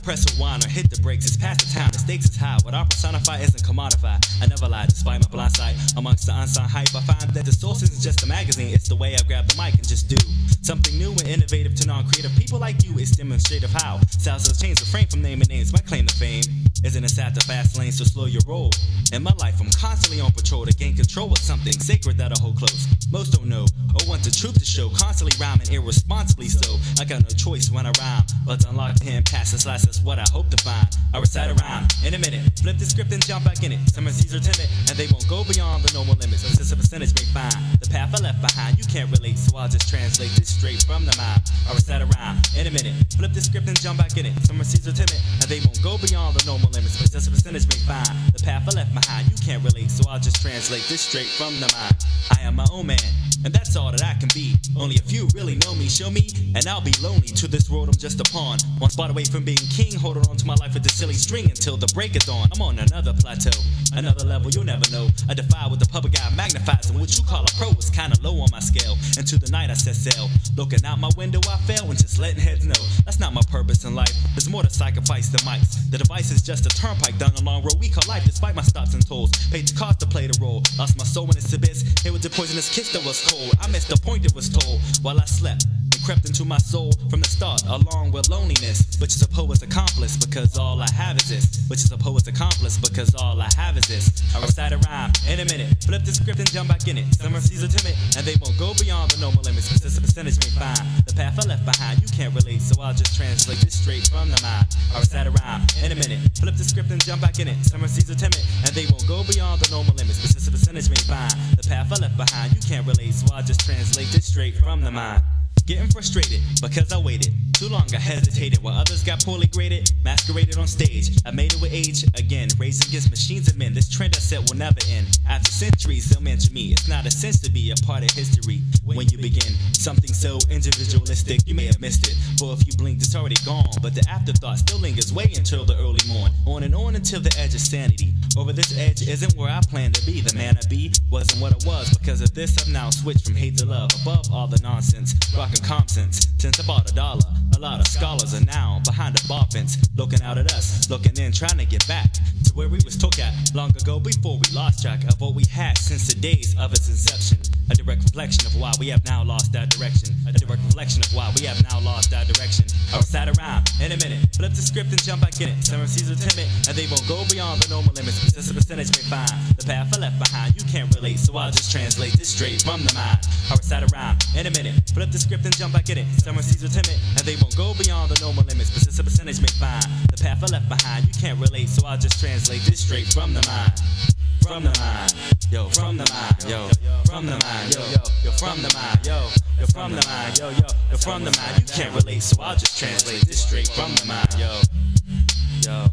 press rewind or hit the brakes. It's past the time, the stakes is high. What I personify isn't commodified. I never lie, despite my blind sight. Amongst the unsigned hype, I find that the source isn't just a magazine. It's the way I grab the mic and just do something new and innovative to non-creative people like you. It's demonstrative how styles have changed. Refrain from naming names. My claim to fame isn't inside the fast lane, so slow your roll. In my life, I'm constantly on patrol to gain control of something sacred that I hold close. Most don't know or want the truth to show. Constantly rhyming irresponsibly, so I got no choice when I rhyme but to unlock the hand, pass and slice. That's what I hope to find. I recite a rhyme in a minute, flip the script and jump back in it. Some MCs are timid and they won't go beyond the normal limits. But since a percentage may find the path I left behind, you can't relate, so I'll just translate this straight from the mind. I recite a rhyme in a minute, flip the script and jump back in it. Some MCs are timid and they won't go beyond the normal limits. But since a percentage may find the path I left behind, you can't relate, so I'll just translate this straight from the mind. I am my own man, and that's all that I can be. Only a few really know me, show me, and I'll be lonely. To this world I'm just a pawn, one spot away from being king, holding on to my life with this silly string until the break is on. I'm on another plateau, another level you'll never know. I defy what the public eye magnifies, and what you call a pro is kinda low on my scale. Into the night I set sail, looking out my window I fail, and just letting heads know that's not my purpose in life. There's more to sacrifice than mics. The device is just a turnpike down a long road we call life. Despite my stops and tolls, paid the cost to play the role. Lost my soul in its abyss, hit with the poisonous kiss that was cold. I missed the point that was told while I slept, and crept into my soul from the start, along with loneliness, which is a poet's accomplice because all I have is this. Which is a poet's accomplice because all I have is this. I recite a rhyme in a minute, flip the script and jump back in it. Some MCs are timid and they won't go beyond the normal limits. But since a percentage may find the path I left behind, you can't relate, so I'll just translate this straight from the mind. I recite a rhyme in a minute, flip the script and jump back in it. Some MCs are timid and they won't go beyond the normal limits. But since a percentage may find the path I left behind, you can't relate, so I'll just translate this straight from the mind. Getting frustrated because I waited too long, I hesitated while others got poorly graded, masqueraded on stage. I made it with age again, raised against machines of men. This trend I set will never end. After centuries they'll mention me. It's not a sense to be a part of history when you begin something so individualistic. You may have missed it, for if you blinked it's already gone. But the afterthought still lingers way until the early morn. On and on until the edge of sanity. Over this edge isn't where I planned to be. The man I be wasn't what I was. Because of this I've now switched from hate to love. Above all the nonsense, rockin' comp sense. Since I bought $1, a lot of scholars are now behind the bar fence, looking out at us, looking in, trying to get back to where we was took at long ago, before we lost track of what we had since the days of its inception. A direct reflection of why we have now lost that direction. A direct reflection of why we have now lost that direction. I recite a rhyme in a minute, flip the script and jump back in it. Some MCs are timid and they won't go beyond the normal limits. But since a percentage may find the path I left behind, you can't relate, so I'll just translate this straight from the mind. I recite a rhyme in a minute, flip the script and jump back in it. Some MCs are timid and they won't go beyond the normal limits. But since a percentage may find the path I left behind, you can't relate, so I'll just translate this straight from the mind. From the mind, yo, from the mind, yo, from the mind, yo, from the mind, yo, from the mind, yo, from the mind. You can't relate, so I'll just translate this straight from the mind, yo.